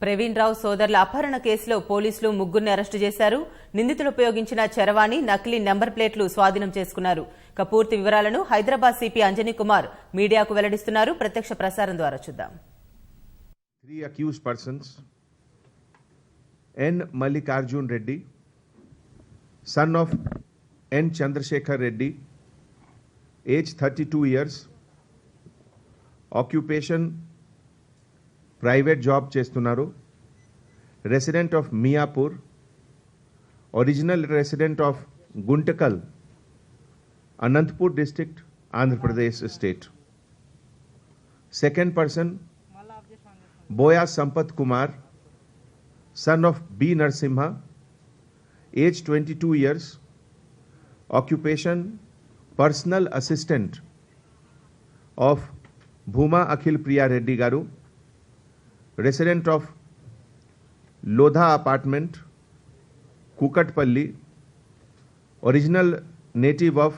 ప్రవీణ్ రావు సోదరుల అపహరణ కేసులో పోలీసులు ముగ్గురిని అరెస్టు చేశారు. నిందితులు ఉపయోగించిన చరవాణి, నకిలీ నెంబర్ ప్లేట్లు స్వాధీనం చేసుకున్నారు. పూర్తి వివరాలను హైదరాబాద్ సిపి అంజనీ కుమార్ మీడియాకు వెల్లడిస్తున్నారు. ప్రత్యక్ష ప్రసారం ద్వారా చూద్దాం. 3 accused persons: N. Mallikarjun Reddy, son of N. Chandrasekhar Reddy, age 32 years, occupation private job చేస్తున్నారు, resident of Miapur, original resident of Guntakal, Anantapur district, Andhra Pradesh state. Second person, Boya Sampath Kumar, son of B. Narsimha, age 22 years, occupation personal assistant of Bhuma Akhil Priya Reddy Garu, resident of Lodha apartment, Kukatpalli, original native of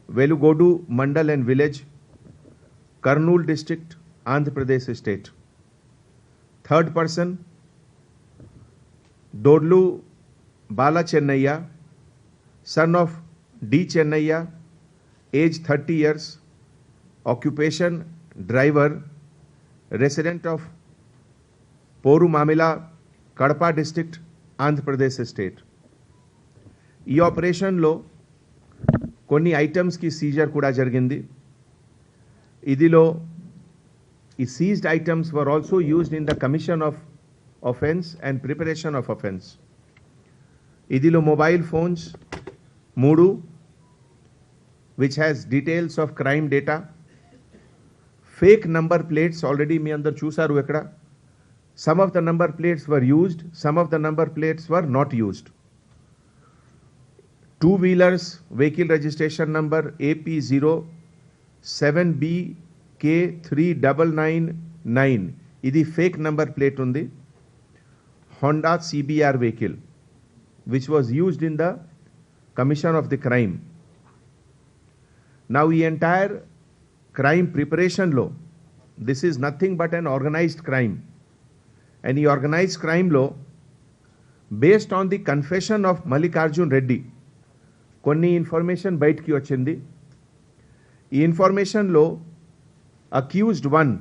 Velugodu Mandal and village, Kurnool district, Andhra Pradesh state. Third person, Dodlu Bala Chennaiya, son of D. Chennaiya, age 30 years, occupation driver, resident of Poru Mamila, Kadapa district, Andhra Pradesh state. ఈ ఆపరేషన్లో కొన్ని ఐటమ్స్కి Caesar కూడా జరిగింది. ఇదిలో ఈ seized items were also used in the commission of offense and preparation of offense. ఇదిలో mobile phones 3 which has details of crime data, fake number plates already మీ అందరు చూసారు ఇక్కడ. Some of the number plates were used, some of the number plates were not used. 2 wheelers vehicle registration number AP07BK3999 ఇది fake number plate ఉంది. Honda CBR vehicle which was used in the commission of the crime. Now the entire crime preparation law, this is nothing but an organized crime, and the organized crime law based on the confession of Mallikarjun Reddy కొన్ని information బయటికి వచ్చింది. ఈ ఇన్ఫర్మేషన్లో accused 1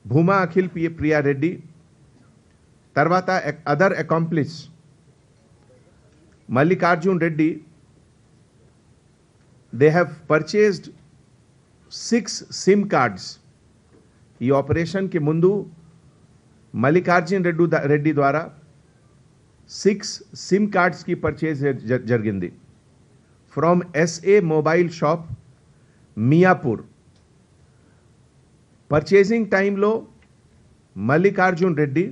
Bhuma Akhil Priya Reddy, తర్వాత other accomplice Mallikarjun Reddy, they have purchased 6 SIM cards. ఈ operation కి ముందు మల్లికార్జున్ రెడ్డి ద్వారా 6 SIM cards కి పర్చేజ్ జరిగింది from SA mobile shop Miyapur. Purchasing టైంలో Mallikarjun Reddy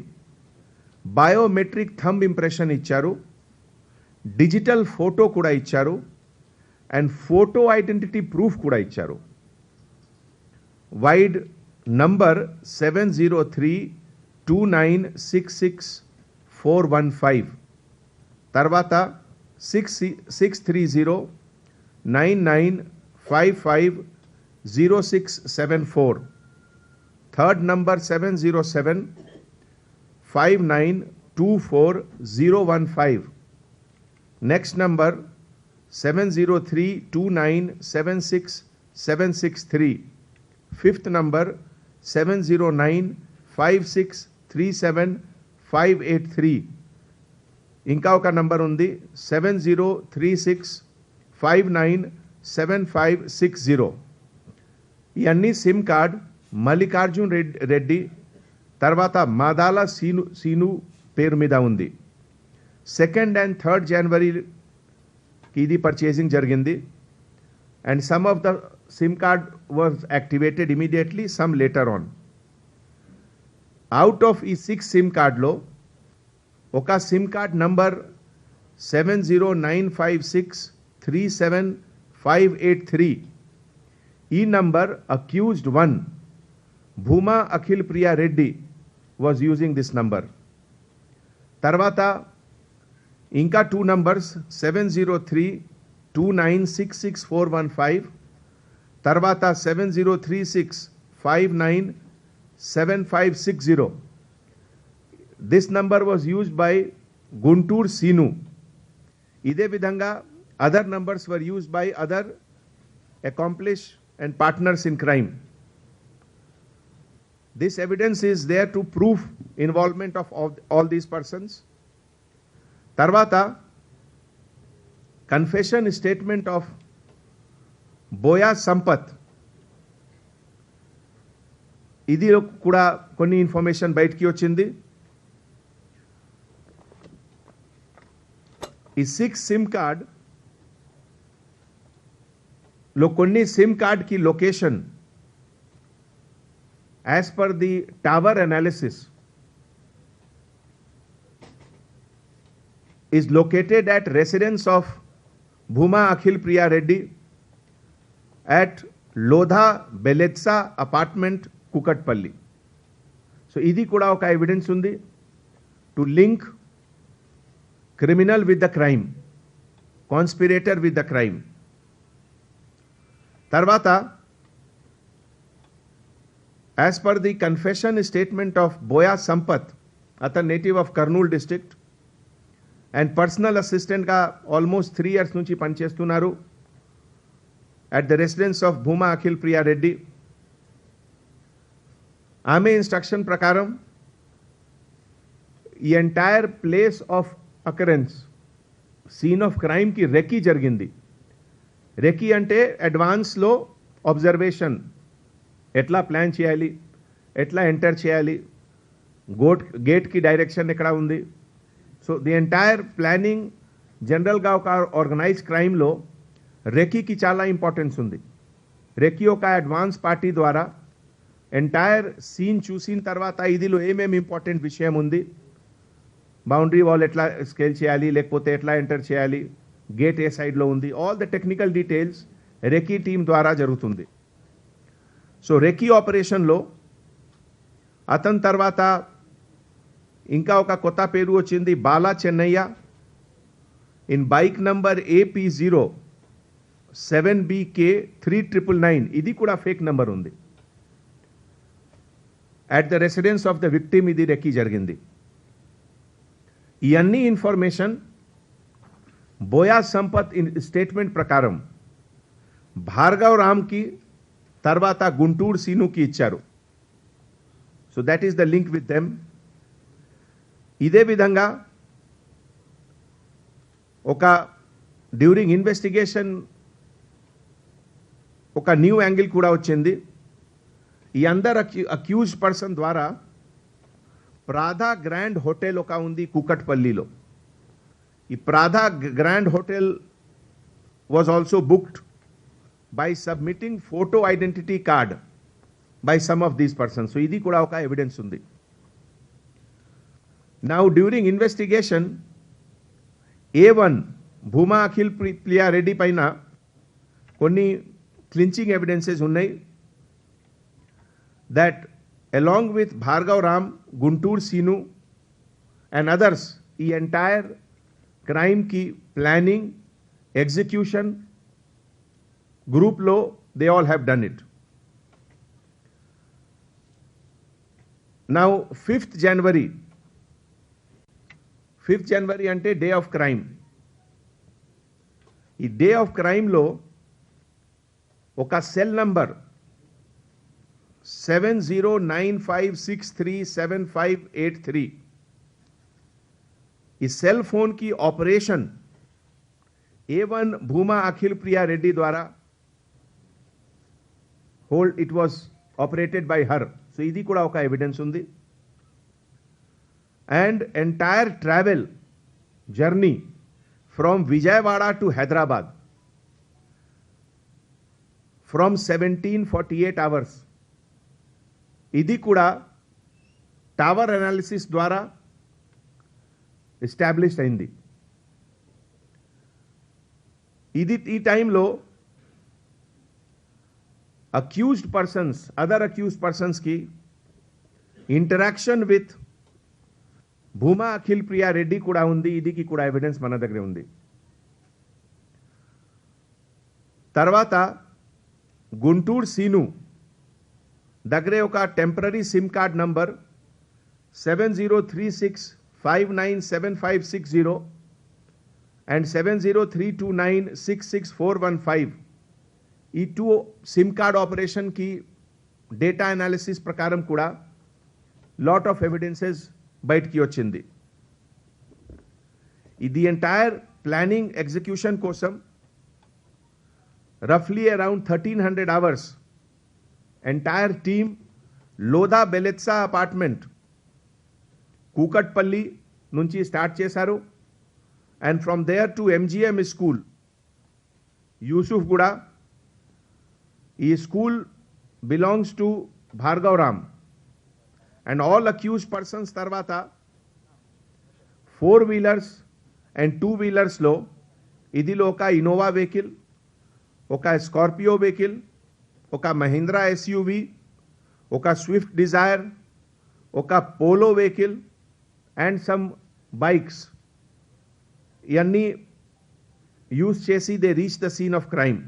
biometric thumb impression ఇచ్చారు, డిజిటల్ ఫోటో కూడా ఇచ్చారు, అండ్ ఫోటో ఐడెంటిటీ ప్రూఫ్ కూడా ఇచ్చారు. వైడ్ నంబర్ 7032966415, తర్వాత 663099550674, third number 7075924015, next number 7032976763, fifth number 7095637583, ఇంకా ఒక నంబర్ ఉంది 7036597560. ఇవన్నీ సిమ్ కార్డ్ మల్లికార్జున్ రెడ్డి తర్వాత మాదాల సీను పేరు మీద ఉంది. 2nd and 3rd January ఇది పర్చేసింగ్ జరిగింది, and some of the SIM card was activated immediately, some later on. Out of ఈ 6 సిమ్ కార్డ్లో ఒక సిమ్ కార్డ్ నంబర్ 7095637583, ఈ number accused 1 Bhuma Akhil Priya Reddy was using this number. తర్వాత ఇంకా 2 నంబర్స్ 7032966415, తర్వాత 7036597560. this number was used by Guntur Sinu. ఇదే విధంగా other numbers were used by other accomplice and partners in crime. This evidence is there to prove involvement of all these persons. తర్వాత confession statement of Boya Sampath. ఇది కూడా కొన్ని information బయటికి వచ్చింది. ఈ 6 SIM card లో కొన్ని సిమ్ కార్డ్ की location as per the tower analysis is located at residence of Bhuma Akhil Priya Reddy at Lodha Beletsa apartment Kukatpalli. So ఇది కూడా ఒక ఎవిడెన్స్ ఉంది to link criminal with the crime, conspirator with the crime. తర్వాత as per the confession statement of Boya Sampath, అతను native of Kurnool district and personal అసిస్టెంట్గా almost 3 years నుంచి పనిచేస్తున్నారు at the residence of Bhuma Akhil Priya Reddy. ఆమె instruction ప్రకారం ఈ entire place of occurrence scene of క్రైమ్కి recce జరిగింది. Recce అంటే అడ్వాన్స్లో అబ్జర్వేషన్, ఎట్లా ప్లాన్ చేయాలి, ఎట్లా ఎంటర్ చేయాలి, గేట్కి డైరెక్షన్ ఎక్కడ ఉంది. సో ది ఎంటైర్ ప్లానింగ్ జనరల్గా ఒక ఆర్గనైజ్ క్రైమ్లో రెకీకి చాలా ఇంపార్టెన్స్ ఉంది. రెకీ ఒక అడ్వాన్స్ పార్టీ ద్వారా ఎంటైర్ సీన్ చూసిన తర్వాత ఇదిలో ఏమేమి ఇంపార్టెంట్ విషయం ఉంది, బౌండరీ వాల్ ఎట్లా స్కేల్ చేయాలి, లేకపోతే ఎట్లా ఎంటర్ చేయాలి, గేట్ ఏ సైడ్లో ఉంది, all the technical details reiki team ద్వారా జరుగుతుంది. సో రెకీ ఆపరేషన్లో అతని తర్వాత ఇంకా ఒక కొత్త పేరు వచ్చింది, Bala Chennaiah. In bike number AP07BK3999, ఇది కూడా ఫేక్ నంబర్ ఉంది. At the residence of the victim ఇది రెకీ జరిగింది. ఈ అన్ని ఇన్ఫర్మేషన్ బోయా సంపత్ స్టేట్మెంట్ ప్రకారం భార్గవ్ రామ్కి తర్వాత గుంటూరు సీనుకి ఇచ్చారు. So that is the link with them. ఇదే విధంగా ఒక డ్యూరింగ్ ఇన్వెస్టిగేషన్ ఒక న్యూ యాంగిల్ కూడా వచ్చింది. ఈ అందరు అక్యూజ్డ్ పర్సన్ ద్వారా ప్రాధా గ్రాండ్ హోటల్ ఒక ఉంది కూకట్పల్లిలో. ఈ Pradha grand hotel was also booked by submitting photo identity card by some of these persons. So ఇది కూడా ఒక ఎవిడెన్స్ ఉంది. Now during investigation, A1 Bhuma Akhil Priya Reddy పైన కొన్ని క్లించింగ్ ఎవిడెన్సెస్ ఉన్నాయి. that along with Bhargav Ram, Guntur Sinu and others, ఈ entire crime కి planning, execution group లో they all have done it. Now 5th January అంటే day of crime. ఈ day of క్రైమ్లో ఒక cell number 7095637583, ఈ cell phone की operation A1 Bhuma Akhil Priya Reddy द्वारा it was operated by her. So ఇది కూడా ఒక ఎవిడెన్స్ ఉంది. And entire travel journey from Vijayawada to Hyderabad from 1748 hours, ఇది కూడా టవర్ అనాలిసిస్ ద్వారా ఎస్టాబ్లిష్ అయింది. ఇది ఈ టైంలో అక్యూజ్డ్ పర్సన్స్, అదర్ అక్యూజ్డ్ పర్సన్స్కి ఇంటరాక్షన్ విత్ భూమా అఖిల్ ప్రియా రెడ్డి కూడా ఉంది. ఇదికి కూడా ఎవిడెన్స్ మన దగ్గర ఉంది. తర్వాత గుంటూరు సీను దగ్గరే ఒక temporary SIM card number 7036597560 and 7032966415 ఈ 2 సిమ్ కార్డ్ ఆపరేషన్ కి డేటా అనాలిసిస్ ప్రకారం కూడా లాట్ ఆఫ్ ఎవిడెన్సెస్ బయటికి వచ్చింది. ఇది ఎంటైర్ ప్లానింగ్ ఎగ్జిక్యూషన్ కోసం రఫ్లీ around 1300 hours entire team Lodha Bellezza apartment Kukatpally నుంచి స్టార్ట్ చేశారు. And from there to MGM school Yousufguda. ఈ school belongs to Bhargavaram. And all accused persons తర్వాత 4 వీలర్స్ అండ్ 2 వీలర్స్లో ఇదిలో ఒక ఇన్నోవా వెహికల్, ఒక స్కార్పియో వెహికల్, ఒక మహీంద్రా ఎస్యూవి, ఒక స్విఫ్ట్ డిజైర్, ఒక Polo vehicle and some bikes ఇవన్నీ యూజ్ చేసి they reach the scene of crime.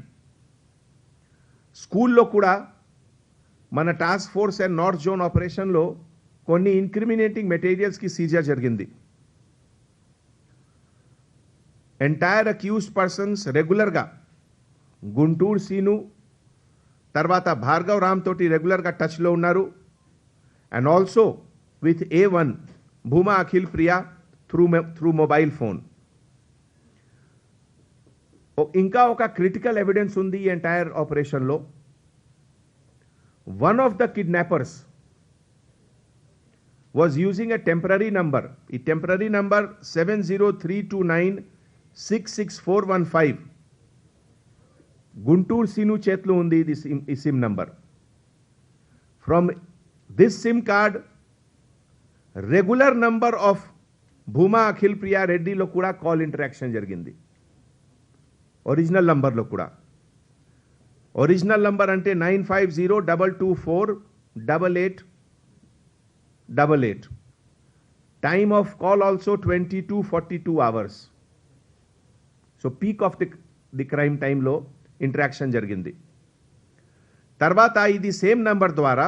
స్కూల్లో కూడా మన task force and north zone ఆపరేషన్లో కొన్ని ఇన్క్రిమినేటింగ్ మెటీరియల్స్కి సీజర్ జరిగింది. ఎంటైర్ అక్యూజ్డ్ పర్సన్స్ రెగ్యులర్గా గుంటూరు సీను తర్వాత భార్గవ్ రామ్ తోటి రెగ్యులర్గా టచ్లో ఉన్నారు. And also with A1 Bhuma Akhil Priya through mobile phone. ఇంకా ఒక క్రిటికల్ ఎవిడెన్స్ ఉంది ఈ ఎంటైర్ ఆపరేషన్లో. One of the kidnappers was using a temporary number. ఈ టెంపరరీ నంబర్ 7032966415 గుంటూరు సీను చేతిలో ఉంది ఈ SIM number. From this SIM card regular number of Bhuma Akhil Priya రెడ్డిలో కూడా కాల్ ఇంటరాక్షన్ జరిగింది. ఒరిజినల్ నంబర్లో కూడా. ఒరిజినల్ నంబర్ అంటే 9502248888. Time of call also 22:42 hours. So peak of the crime టైంలో ఇంటరాక్షన్ జరిగింది. తర్వాత ఇది సేమ్ నంబర్ ద్వారా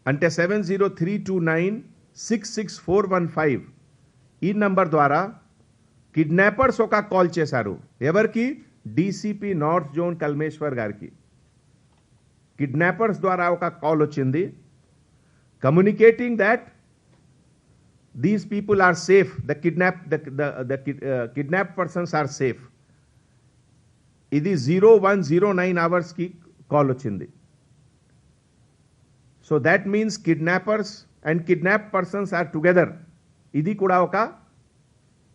అంటే 7032966415 ఈ నంబర్ ద్వారా కిడ్నాపర్స్ ఒక కాల్ చేశారు. ఎవరికి? డీసీపీ నార్త్ జోన్ కల్మేశ్వర్ గారికి. కిడ్నాపర్స్ ద్వారా ఒక కాల్ వచ్చింది communicating that these people are safe, the kidnap persons are safe. ఇది 0109 అవర్స్కి కాల్ వచ్చింది. So that means kidnappers and kidnap persons are together. ఇది కూడా ఒక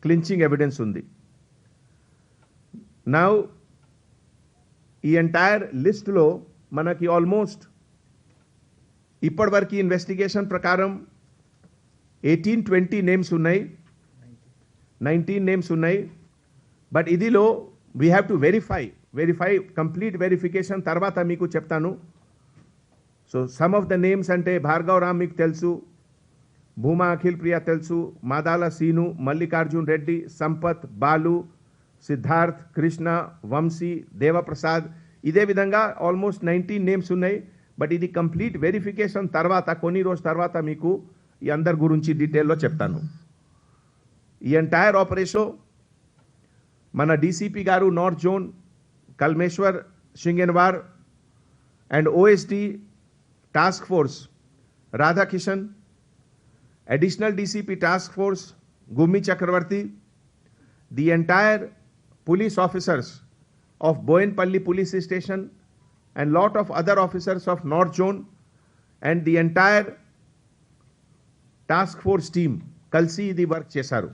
క్లించింగ్ ఎవిడెన్స్ ఉంది. నౌ ఈ ఎంటైర్ లిస్ట్లో మనకి ఆల్మోస్ట్ ఇప్పటివరకు ఇన్వెస్టిగేషన్ ప్రకారం 18-20 నేమ్స్ ఉన్నాయి, 19 నేమ్స్ ఉన్నాయి. బట్ ఇదిలో we have to verify complete verification తర్వాత మీకు చెప్తాను. So some of the names అంటే భార్గవ్ రామ్ మీకు తెలుసు, భూమా అఖిల్ ప్రియా తెలుసు, మాదాల సీను, మల్లికార్జున్ రెడ్డి, సంపత్, బాలు, సిద్ధార్థ్, కృష్ణ, వంశీ, దేవప్రసాద్. ఇదే విధంగా ఆల్మోస్ట్ 19 నేమ్స్ ఉన్నాయి. బట్ ఇది కంప్లీట్ వెరిఫికేషన్ తర్వాత కొన్ని రోజు తర్వాత మీకు ఈ అందరి గురించి డీటెయిల్లో చెప్తాను. ఈ ఎంటైర్ ఆపరేషన్ మన డీసీపీ గారు north zone Kalmeshwar Shingenawar and OSD task force Radhakishan, additional DCP task force Gummi Chakravarti, the entire police officers of Boyenpalli police station and lot of other officers of North Zone and the entire task force team kalsi idi work chesaru.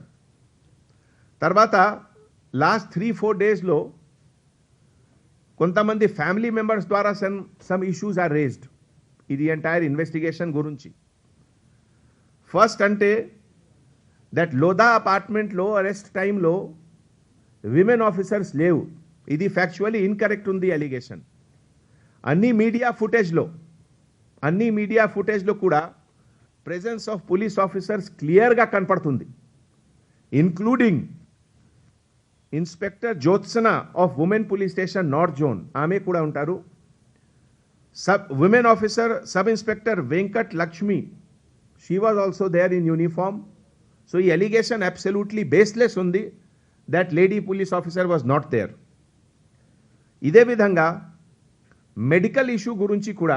Tarvata last 3-4 days lo kontamandi family members dwara some issues are raised idi entire investigation gurunchi. First అంటే that Lodha అపార్ట్మెంట్లో arrest టైంలో women officers లేవు. ఇది factually incorrect ఉంది allegation. అన్ని media ఫుటేజ్లో కూడా presence of police officers క్లియర్గా కనపడుతుంది. Including inspector Jyotsna of women police station north zone, ఆమె కూడా ఉంటారు. Women officer, Sub Inspector Venkat Lakshmi, she was also there in uniform. So the allegation absolutely baseless undi that lady police officer was not there. ఇదే విధంగా medical issue గురించి కూడా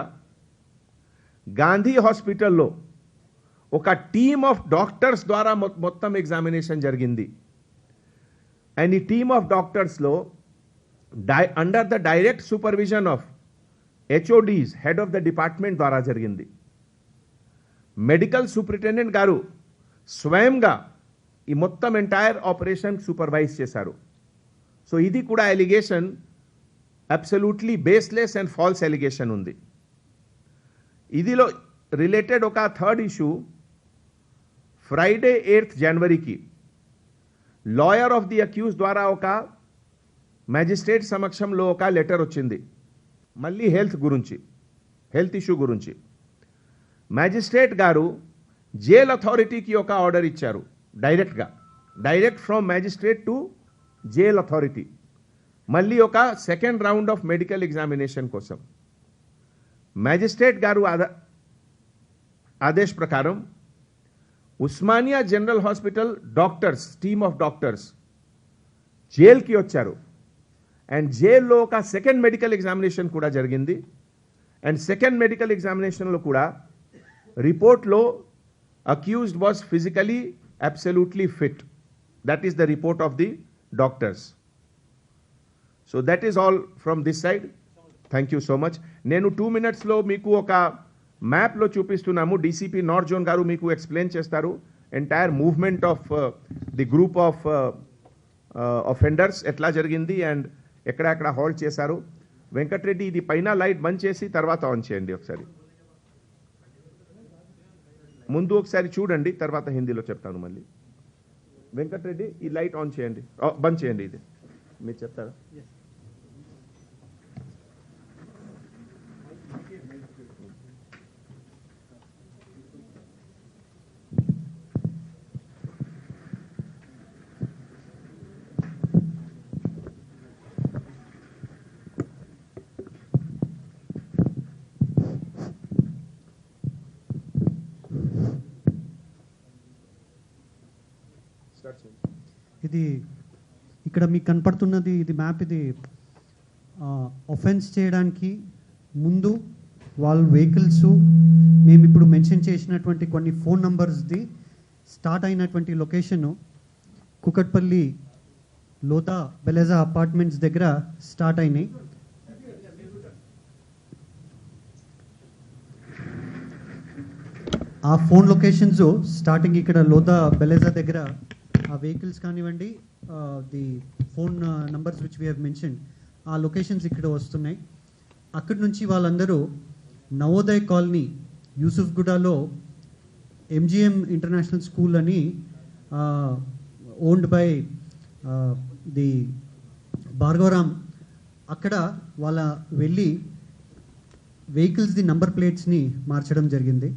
గాంధీ హాస్పిటల్లో ఒక team of doctors ద్వారా మొత్తం ఎగ్జామినేషన్ జరిగింది. And ఈ టీమ్ ఆఫ్ డాక్టర్స్లో under the direct supervision of HODs, head of the department ద్వారా జరిగింది. మెడికల్ సూపరింటెండెంట్ గారు స్వయంగా ఈ మొత్తం ఎంటైర్ ఆపరేషన్ సూపర్వైజ్ చేశారు. సో ఇది కూడా allegation absolutely baseless and false allegation ఉంది. ఇదిలో రిలేటెడ్ ఒక థర్డ్ ఇష్యూ, ఫ్రైడే 8th జనవరికి లాయర్ ఆఫ్ ది అక్యూజ్ ద్వారా ఒక మ్యాజిస్ట్రేట్ సమక్షంలో ఒక లెటర్ వచ్చింది, మళ్ళీ హెల్త్ ఇష్యూ గురించి. మ్యాజిస్ట్రేట్ గారు జైల్ అథారిటీకి ఒక ఆర్డర్ ఇచ్చారు, direct from magistrate to jail authority, మళ్ళీ ఒక second round of medical examination కోసం. మ్యాజిస్ట్రేట్ గారు ఆదేశ్ ప్రకారం Osmania general hospital doctors, team of doctors జైల్కి వచ్చారు. అండ్ జైల్లో ఒక సెకండ్ మెడికల్ ఎగ్జామినేషన్ కూడా జరిగింది. అండ్ సెకండ్ మెడికల్ ఎగ్జామినేషన్లో కూడా రిపోర్ట్లో accused was physically absolutely fit. That is the report of the doctors. So that is all from this side. Thank you so much. నేను 2 minutesలో మీకు ఒక మ్యాప్లో చూపిస్తున్నాము. డీసీపీ నార్త్ జోన్ గారు మీకు ఎక్స్ప్లెయిన్ చేస్తారు entire movement of the group of offenders ఎట్లా జరిగింది అండ్ ఎక్కడెక్కడ హోల్డ్ చేశారు. వెంకటరెడ్డి, ఇది పైన లైట్ బంద్ చేసి తర్వాత ఆన్ చేయండి ఒకసారి. ముందు ఒకసారి చూడండి, తర్వాత హిందీలో చెప్తాను మళ్ళీ. వెంకటరెడ్డి, ఈ లైట్ ఆన్ చేయండి, బంద్ చేయండి. ఇది మీరు చెప్తారా? ఇది ఇక్కడ మీకు కనపడుతున్నది, ఇది మ్యాప్. ఇది ఒఫెన్స్ చేయడానికి ముందు వాళ్ళ వెహికల్స్, మేము ఇప్పుడు మెన్షన్ చేసినటువంటి కొన్ని ఫోన్ నంబర్స్ది స్టార్ట్ అయినటువంటి లొకేషను కుకట్పల్లి లోతా బెలెజా అపార్ట్మెంట్స్ దగ్గర స్టార్ట్ అయినాయి. ఆ ఫోన్ లొకేషన్స్ స్టార్టింగ్ ఇక్కడ లోతా బెలెజా దగ్గర ఆ వెహికల్స్ కానివ్వండి, the phone numbers which we have mention, ఆ లొకేషన్స్ ఇక్కడ వస్తున్నాయి. అక్కడి నుంచి వాళ్ళందరూ నవోదయ్ కాలనీ యూసుఫ్గూడలో ఎంజిఎం ఇంటర్నేషనల్ స్కూల్ అని ఓన్డ్ బై ది భార్గవరామ్, అక్కడ వాళ్ళ వెళ్ళి వెహికల్స్ది నంబర్ ప్లేట్స్ని మార్చడం జరిగింది.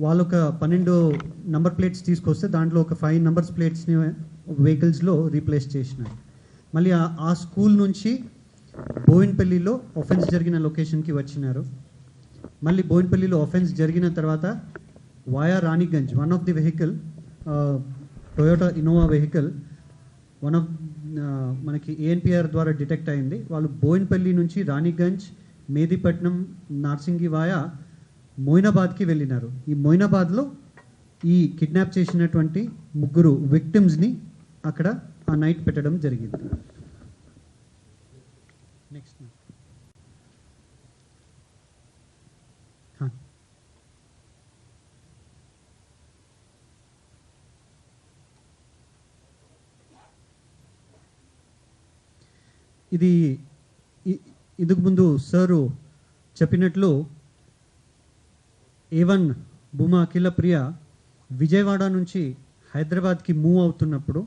వాళ్ళు ఒక 12 నంబర్ ప్లేట్స్ తీసుకొస్తే దాంట్లో ఒక 5 నంబర్స్ ప్లేట్స్ని వెహికల్స్లో రీప్లేస్ చేసినారు. మళ్ళీ ఆ స్కూల్ నుంచి బోయిన్పల్లిలో ఒఫెన్స్ జరిగిన లొకేషన్కి వచ్చినారు. మళ్ళీ బోయిన్పల్లిలో ఒఫెన్స్ జరిగిన తర్వాత via Raniganj, one of the vehicle, Toyota Innova vehicle, one of మనకి ఏఎన్పిఆర్ ద్వారా డిటెక్ట్ అయింది. వాళ్ళు బోయిన్పల్లి నుంచి రాణిగంజ్, మేదీపట్నం, నార్సింగి వాయా మొయినాబాద్కి వెళ్ళినారు. ఈ మొయినాబాద్లో ఈ కిడ్నాప్ చేసినటువంటి 3 విక్టిమ్స్ని అక్కడ ఆ నైట్ పెట్టడం జరిగింది. నెక్స్ట్ ఇది ఇందుకు ముందు సారు చెప్పినట్లు A1 భూమా అఖిలప్రియ విజయవాడ నుంచి హైదరాబాద్కి మూవ్ అవుతున్నప్పుడు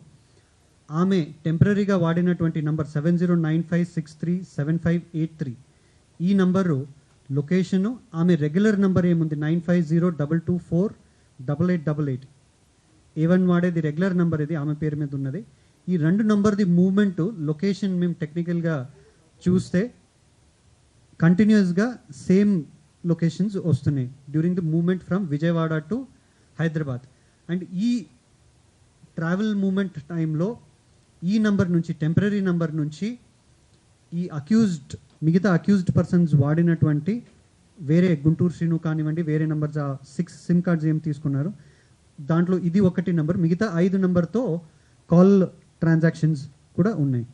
ఆమె టెంపరీగా వాడినటువంటి నంబర్ 7095637583, ఈ నంబరు లొకేషను ఆమె రెగ్యులర్ నంబర్ ఏముంది 9502248888. A1 వాడేది రెగ్యులర్ నంబర్, ఇది ఆమె పేరు మీద ఉన్నది. ఈ 2 నంబర్ది మూవ్మెంట్ లొకేషన్ మేము టెక్నికల్గా చూస్తే కంటిన్యూస్గా సేమ్ లొకేషన్స్ వస్తున్నాయి during the moment from Vijayawada to Hyderabad. And ఈ ట్రావెల్ మూమెంట్ టైంలో ఈ నంబర్ నుంచి, టెంపరీ నంబర్ నుంచి ఈ మిగతా అక్యూజ్డ్ పర్సన్స్ వాడినటువంటి వేరే గుంటూరు శ్రీను కానివ్వండి, వేరే నంబర్స్ 6 సిమ్ కార్డ్స్ ఏం తీసుకున్నారు దాంట్లో ఇది ఒకటి నంబర్, మిగతా 5 నంబర్తో కాల్ ట్రాన్సాక్షన్స్ కూడా ఉన్నాయి.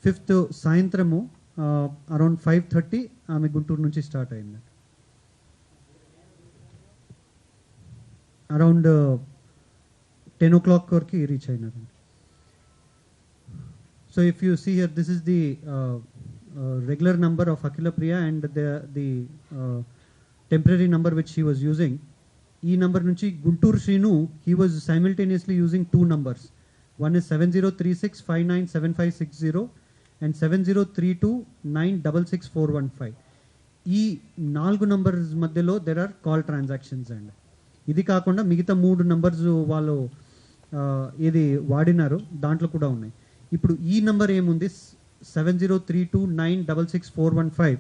ఫిఫ్త్ సాయంత్రము అరౌండ్ 5:30 ఆమె గుంటూరు నుంచి స్టార్ట్ అయింది. అరౌండ్ 10 o'clock వరకు reach అయినారండి. So if you see here, this is the regular number of Akhila Priya and the temporary number which he was using. E number nunchi Guntur Shrinu, he was simultaneously using 2 numbers. One is 7036597560 and 7032966415. ఈ 4 numbers మధ్యలో there are call transactions అండి. ఇది కాకుండా మిగతా 3 numbers వాళ్ళు ఏది వాడినారు దాంట్లో కూడా ఉన్నాయి. ఇప్పుడు ఈ నంబర్ ఏముంది 7032966415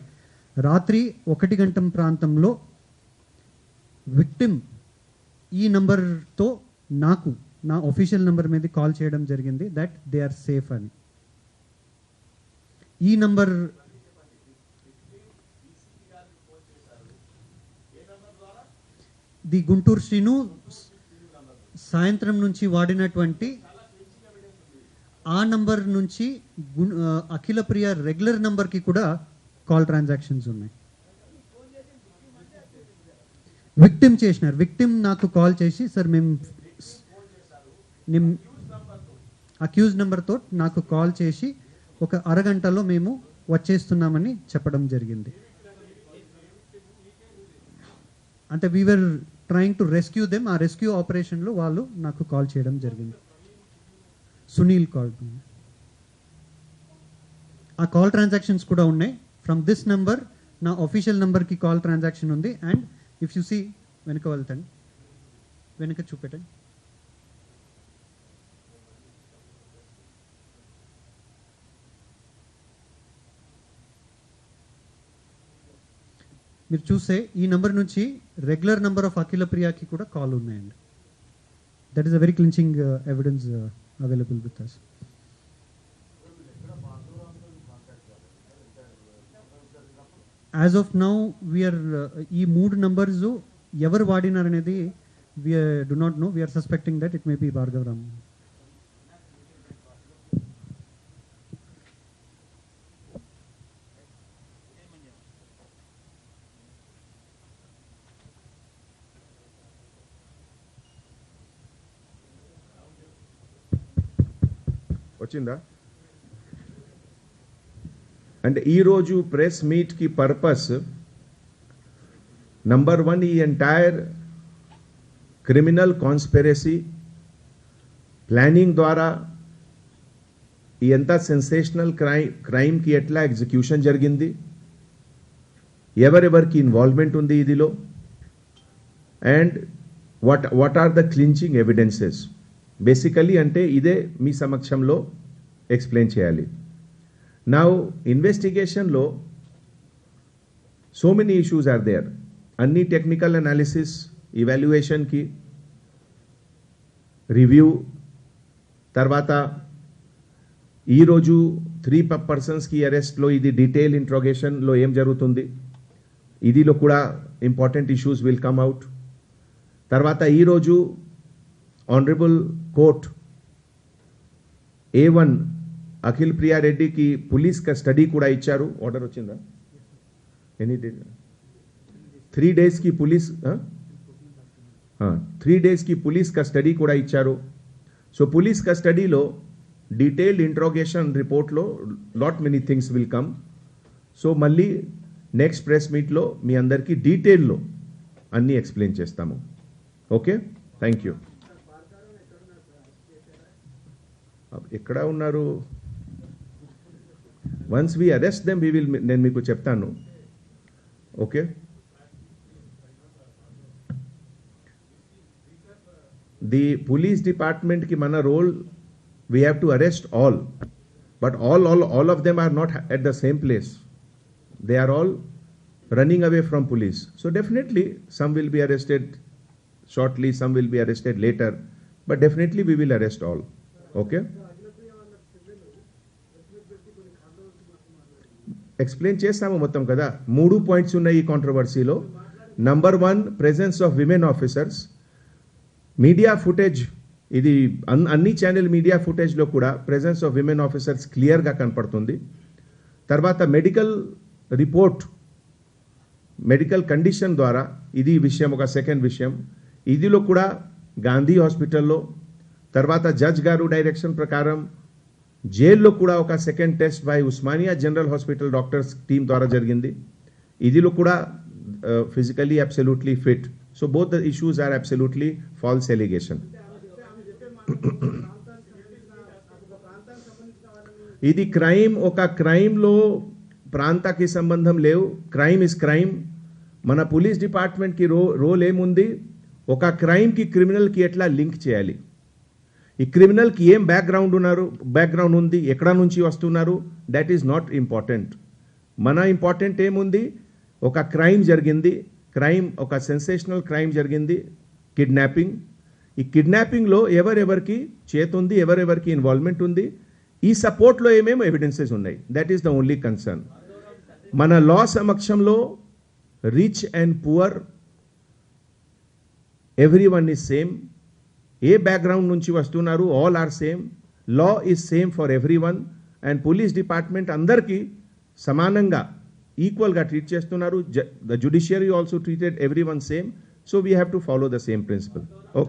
రాత్రి 1 గంట ప్రాంతంలో విక్టిమ్ ఈ నంబర్తో నాకు నా ఒఫీషియల్ నంబర్ మీద కాల్ చేయడం జరిగింది దట్ దే ఆర్ సేఫ్ అని. ఈ నంబర్ ది గుంటూరు శ్రీను సాయంత్రం నుంచి వాడినటువంటి ఆ నంబర్ నుంచి అఖిల ప్రియ రెగ్యులర్ నంబర్కి కూడా కాల్ ట్రాన్సాక్షన్స్ ఉన్నాయి. విక్టిమ్ చేసినారు. విక్టిమ్ నాకు కాల్ చేసి సార్ మేము అక్యూజ్ నెంబర్తో నాకు కాల్ చేసి ఒక అరగంటలో మేము వచ్చేస్తున్నామని చెప్పడం జరిగింది. అంటే we're trying to rescue them. ఆ రెస్క్యూ ఆపరేషన్లో వాళ్ళు నాకు కాల్ చేయడం జరిగింది. సునీల్ కాల్. ఆ కాల్ ట్రాన్సాక్షన్స్ కూడా ఉన్నాయి. ఫ్రమ్ దిస్ నంబర్ నా ఒఫీషియల్ నంబర్కి కాల్ ట్రాన్సాక్షన్ ఉంది. అండ్ ఇఫ్ యు సీ వెనుక వెళ్తాను, వెనుక చూపెట్టండి. మీరు చూస్తే ఈ నంబర్ నుంచి రెగ్యులర్ నంబర్ ఆఫ్ అఖిల ప్రియాకి కూడా కాల్ ఉన్నాయండి. That is a very clinching evidence available with us. As of now, we are ఈ 3 numbers ఎవరు వాడినారు అనేది we do not know. We are suspecting that it may be Bhargav Ram. వచ్చిందా? అంటే ఈరోజు ప్రెస్ మీట్కి పర్పస్ నంబర్ 1 ఈ entire criminal conspiracy planning ద్వారా ఈ ఎంత సెన్సేషనల్ క్రైమ్కి ఎట్లా ఎగ్జిక్యూషన్ జరిగింది, ఎవరెవరికి ఇన్వాల్వ్మెంట్ ఉంది ఇదిలో, and what are the clinching evidences. Basically అంటే ఇదే మీ సమక్షంలో ఎక్స్ప్లెయిన్ చేయాలి. నౌ ఇన్వెస్టిగేషన్లో so many issues are there. అన్ని టెక్నికల్ అనాలిసిస్, ఇవాల్యుయేషన్కి, రివ్యూ, తర్వాత ఈరోజు 3 పర్సన్స్కి అరెస్ట్లో ఇది డీటెయిల్ ఇంట్రోగేషన్లో ఏం జరుగుతుంది, ఇదిలో కూడా important issues will come out. తర్వాత ఈరోజు honourable court A1 Akhil Priya రెడ్డికి పోలీస్ కస్టడీ కూడా ఇచ్చారు. ఆర్డర్ వచ్చిందా? ఎనీ డే 3 డేస్కి పోలీస్ 3 డేస్కి పోలీస్ కస్టడీ కూడా ఇచ్చారు. సో పోలీస్ కస్టడీలో డీటెయిల్డ్ ఇంట్రోగేషన్ రిపోర్ట్లో lot many things will come. So మళ్ళీ నెక్స్ట్ ప్రెస్ మీట్లో మీ అందరికీ డీటెయిల్లో అన్నీ ఎక్స్ప్లెయిన్ చేస్తాము. Okay, thank you. ఎక్కడ ఉన్నారు? Once we arrest them we will, నేను మీకు చెప్తాను. Okay, the police department ki mana role, we have to arrest all, but all of them are not at the same place. They are all running away from police. So definitely some will be arrested shortly, some will be arrested later, but definitely we will arrest all. Okay? Explain చేస్తాము మొత్తం కదా. 3 points ఉన్నాయి ఈ కాంట్రవర్సీలో. Number 1, presence of women officers. Media footage, ఇది అన్ని channel media ఫుటేజ్లో కూడా ప్రెజెన్స్ ఆఫ్ విమెన్ ఆఫీసర్స్ క్లియర్గా కనపడుతుంది. తర్వాత మెడికల్ రిపోర్ట్, మెడికల్ కండిషన్ ద్వారా, ఇది విషయం. ఒక సెకండ్ విషయం, ఇదిలో కూడా గాంధీ హాస్పిటల్లో, తర్వాత జడ్జ్ గారు డైరెక్షన్ ప్రకారం జైల్లో కూడా ఒక second test by Osmania general hospital doctors team ద్వారా జరిగింది. ఇదిలో కూడా physically absolutely fit. So both the issues are absolutely false allegation. ఇది క్రైమ్, ఒక క్రైమ్లో ప్రాంతానికి సంబంధం లేవు. Crime is crime. మన పోలీస్ డిపార్ట్మెంట్కి రోల్ ఏముంది, ఒక క్రైమ్కి క్రిమినల్కి ఎట్లా లింక్ చేయాలి, ఈ క్రిమినల్కి ఏం బ్యాక్గ్రౌండ్ ఉంది, ఎక్కడ నుంచి వస్తున్నారు, దట్ ఈస్ నాట్ ఇంపార్టెంట్. మన ఇంపార్టెంట్ ఏముంది, ఒక క్రైమ్ జరిగింది, ఒక సెన్సేషనల్ క్రైమ్ జరిగింది, కిడ్నాపింగ్. ఈ కిడ్నాపింగ్లో ఎవరెవరికి చేతుంది, ఎవరెవరికి ఇన్వాల్వ్మెంట్ ఉంది, ఈ సపోర్ట్లో ఏమేమి ఎవిడెన్సెస్ ఉన్నాయి, that is the only concern. మన లా సమక్షంలో rich and poor everyone is same. ఏ బ్యాక్గ్రౌండ్ నుంచి వస్తున్నారు, all are same. Law is same for everyone. And police department అందరికీ సమానంగా ఈక్వల్గా ట్రీట్ చేస్తున్నారు. The judiciary also treated everyone same. So we have to follow the same principle. Okay.